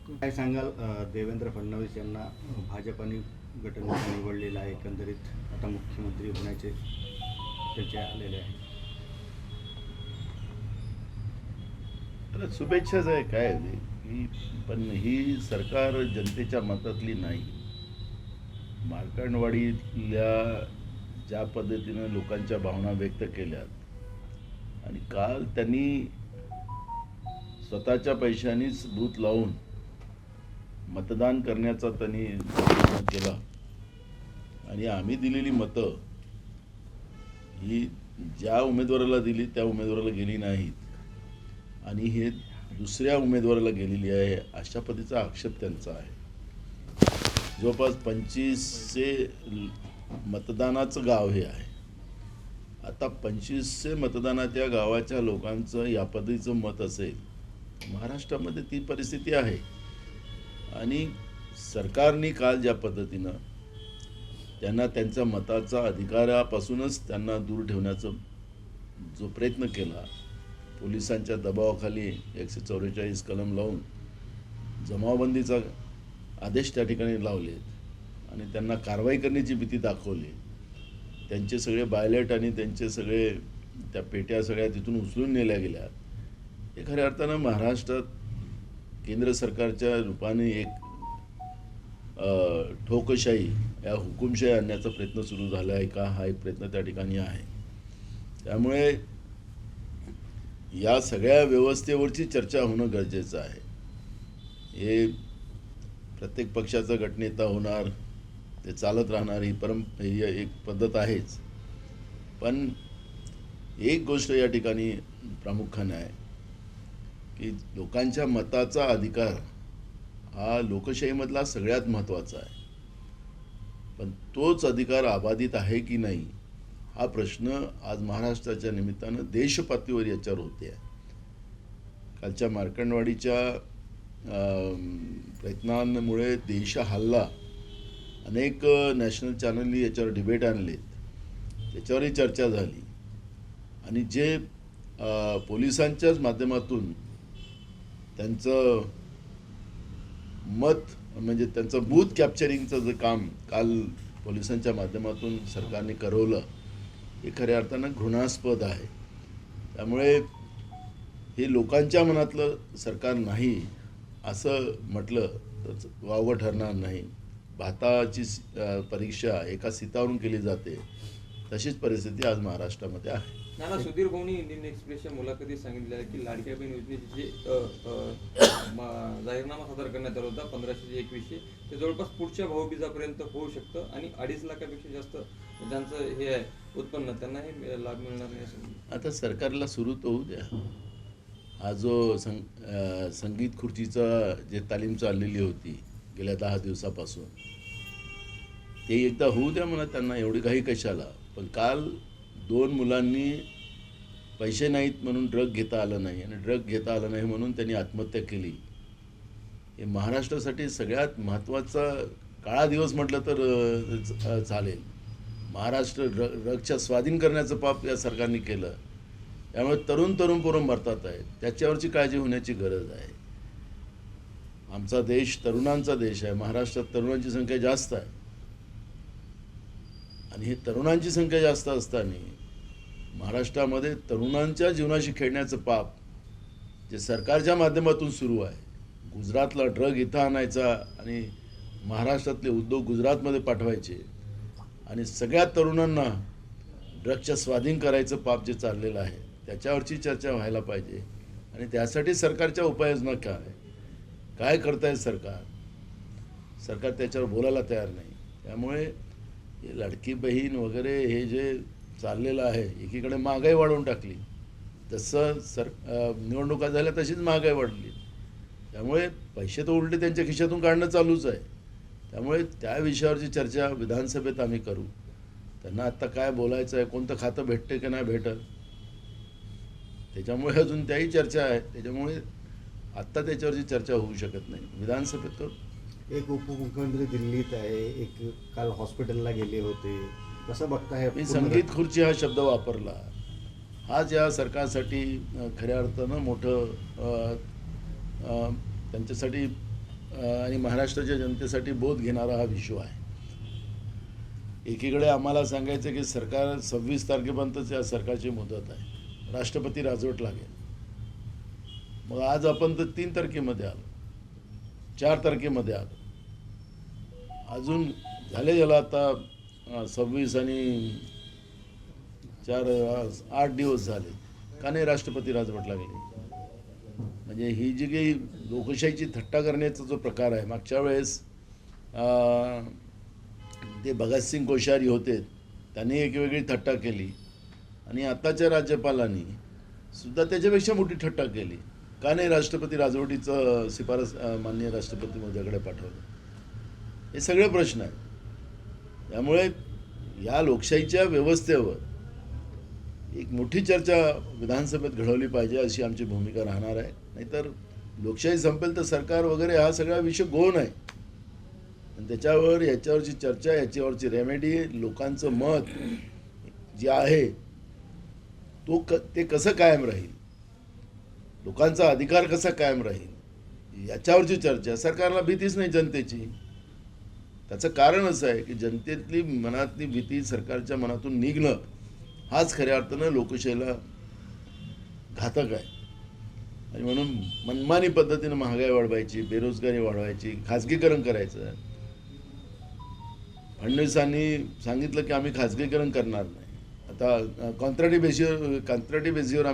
काय सांगाल देवेंद्र फडणवीस यांना भाजपने गटनेता निवडलेला आहे, एकंदरीत आता मुख्यमंत्री होण्याचे त्याचे आलेले आहे. तर शुभेच्छाच आहे काय ही, पण ही सरकार जनतेच्या मतातली नाही. मार्कंडवाडीतल्या ज्या पद्धतीनं लोकांच्या भावना व्यक्त केल्यात आणि काल त्यांनी स्वतःच्या पैशांनीच बूथ लावून मतदान करण्याचा त्यांनी प्रयत्न केला आणि आम्ही दिलेली मतं ही ज्या उमेदवाराला दिली त्या उमेदवाराला गेली नाहीत आणि हे दुसऱ्या उमेदवाराला गेलेली आहे अशा पद्धतीचा आक्षेप त्यांचा आहे. जवळपास 2500 मतदानाचं गाव हे आहे. आता 2500 मतदानात या गावाच्या लोकांचं या पद्धतीचं मत असेल, महाराष्ट्रामध्ये ती परिस्थिती आहे. आणि सरकारने काल ज्या पद्धतीनं त्यांना त्यांच्या मताचा अधिकारापासूनच त्यांना दूर ठेवण्याचा जो प्रयत्न केला, पोलिसांच्या दबावाखाली 144 कलम लावून जमावबंदीचा आदेश त्या ठिकाणी लावलेत आणि त्यांना कारवाई करण्याची भीती दाखवली. त्यांचे सगळे बायलेट आणि त्यांचे सगळे त्या पेट्या सगळ्या तिथून उचलून नेल्या गेल्या. हे खऱ्या अर्थानं महाराष्ट्रात केंद्र सरकारच्या रूपाने एक ठोकशाही या हुकुमशाही आणण्याचा प्रयत्न सुरू झाला आहे का, हा एक प्रयत्न त्या ठिकाणी आहे. त्यामुळे या सगळ्या व्यवस्थेवरची चर्चा होणं गरजेचं आहे. हे प्रत्येक पक्षाचा गटनेता होणार, ते चालत राहणार, ही एक पद्धत आहेच. पण एक गोष्ट या ठिकाणी प्रामुख्याने आहे की लोकांच्या मताचा अधिकार हा लोकशाहीमधला सगळ्यात महत्त्वाचा आहे. पण तोच अधिकार अबाधित आहे की नाही हा प्रश्न आज महाराष्ट्राच्या निमित्तानं देशपातळीवर याच्यावर होते आहे. कालच्या मार्कंडवाडीच्या प्रयत्नांमुळे देश हल्ला. अनेक नॅशनल चॅनलनी याच्यावर डिबेट आणलेत, त्याच्यावरही चर्चा झाली आणि जे पोलिसांच्याच माध्यमातून त्यांचं मत म्हणजे त्यांचं बूथ कॅप्चरिंगचं जे काम काल पोलिसांच्या माध्यमातून सरकारने करवलं हे खऱ्या अर्थानं घृणास्पद आहे. त्यामुळे हे लोकांच्या मनातलं सरकार नाही असं म्हटलं तर वावगं ठरणार नाही. भाताची परीक्षा एका सीतावरून केली जाते, तशीच परिस्थिती आज महाराष्ट्रामध्ये आहे. नाना सुधीर भाऊनी इंडियन एक्सप्रेसच्या मुलाखतीत सांगितलं आहे की लाडक्या बहीण योजनेचे जे जाहीरनामा सादर करण्यात आला होता 1500 ते 2100 ते जवळपास पुढच्या भाऊबीजापर्यंत होऊ शकतं आणि 2.5 लाखापेक्षा जास्त ज्यांचं हे आहे उत्पन्न त्यांना हे लाभ मिळणार नाही असं. आता सरकारला सुरू तर होऊ द्या. हा जो संगीत खुर्चीचा जे तालीम चाललेली होती गेल्या 10 दिवसापासून, ते एकदा होऊ द्या म्हणा त्यांना, एवढी काही कशाला. पण काल 2 मुलांनी पैसे नाहीत म्हणून ड्रग घेता आलं नाही आणि ड्रग घेता आलं नाही म्हणून त्यांनी आत्महत्या केली. हे महाराष्ट्रासाठी सगळ्यात महत्त्वाचा काळा दिवस म्हटलं तर चालेल. महाराष्ट्र ड्रगच्या स्वाधीन करण्याचं पाप या सरकारने केलं. त्यामुळे तरुण पोरं मरतात आहेत. त्याच्यावरची काळजी होण्याची गरज आहे. आमचा देश तरुणांचा देश आहे. महाराष्ट्रात तरुणांची संख्या जास्त आहे आणि हे तरुणांची संख्या जास्त असताना महाराष्ट्रामध्ये तरुणांच्या जीवनाशी खेळण्याचं पाप जे सरकारच्या माध्यमातून सुरू आहे. गुजरातला ड्रग इथं आणायचा आणि महाराष्ट्रातले उद्योग गुजरातमध्ये पाठवायचे आणि सगळ्या तरुणांना ड्रगच्या स्वाधीन करायचं पाप जे चाललेलं आहे त्याच्यावरची चर्चा व्हायला पाहिजे. आणि त्यासाठी सरकारच्या उपाययोजना काय करतायत सरकार त्याच्यावर बोलायला तयार नाही. त्यामुळे हे लाडकी बहीण वगैरे हे जे चाललेलं आहे, एकीकडे महागाई वाढवून टाकली, जसं निवडणुका झाल्या तशीच महागाई वाढली. त्यामुळे पैसे तर उलटे त्यांच्या खिशातून काढणं चालूच आहे. त्यामुळे त्या विषयावरची चर्चा विधानसभेत आम्ही करू. त्यांना आत्ता काय बोलायचं आहे, कोणतं खातं भेटते की नाही भेटत, त्याच्यामुळे अजून त्याही चर्चा आहे. त्याच्यामुळे आत्ता त्याच्यावरची चर्चा होऊ शकत नाही. विधानसभेत तर एक उपमुख्यमंत्री दिल्लीत आहे, एक काल हॉस्पिटलला गेले होते, कसं बघताय? मी संगीत खुर्ची हा शब्द वापरला. हाच या सरकारसाठी खऱ्या अर्थानं मोठं त्यांच्यासाठी आणि महाराष्ट्राच्या जनतेसाठी बोध घेणारा हा विषय आहे. एकीकडे आम्हाला सांगायचं की सरकार 26 तारखेपर्यंतच या सरकारची मुदत आहे, राष्ट्रपती राजवट लागेल. मग आज आपण तर 3 तारखेमध्ये आलो, 4 तारखेमध्ये आलो, अजून झाले याला आता 26 आणि 4 8 दिवस झाले. का नाही राष्ट्रपती राजवट लागली? म्हणजे ही जी काही लोकशाहीची थट्टा करण्याचा जो प्रकार आहे, मागच्या वेळेस ते भगतसिंग कोश्यारी होते, त्यांनी एक वेगळी थट्टा केली आणि आताच्या राज्यपालांनी सुद्धा त्याच्यापेक्षा मोठी थट्टा केली. का नाही राष्ट्रपती राजवटीचं शिफारस माननीय राष्ट्रपती महोदयाकडे पाठवलं? हे सगळे प्रश्न आहेत. त्यामुळे या लोकशाहीच्या व्यवस्थेवर एक मोठी चर्चा विधानसभेत घडवली पाहिजे अशी आमची भूमिका राहणार आहे. नाहीतर लोकशाही संपेल तर सरकार वगैरे हा सगळा विषय गौण आहे. आणि त्याच्यावर याच्यावरची चर्चा, याच्यावरची रेमेडी, लोकांचं मत जे आहे ते कसं कायम राहील, लोकांचा अधिकार कसा कायम राहील, याच्यावरची चर्चा. सरकारला भीतीच नाही जनतेची. त्याचं कारण असं आहे की जनतेतली मनातली भीती सरकारच्या मनातून निघणं हाच खऱ्या अर्थानं लोकशाहीला घातक आहे. आणि म्हणून मनमानी पद्धतीनं महागाई वाढवायची, बेरोजगारी वाढवायची, खाजगीकरण करायचं. फडणवीसांनी सांगितलं की आम्ही खाजगीकरण करणार नाही. आता कंत्राटी बेसिसवर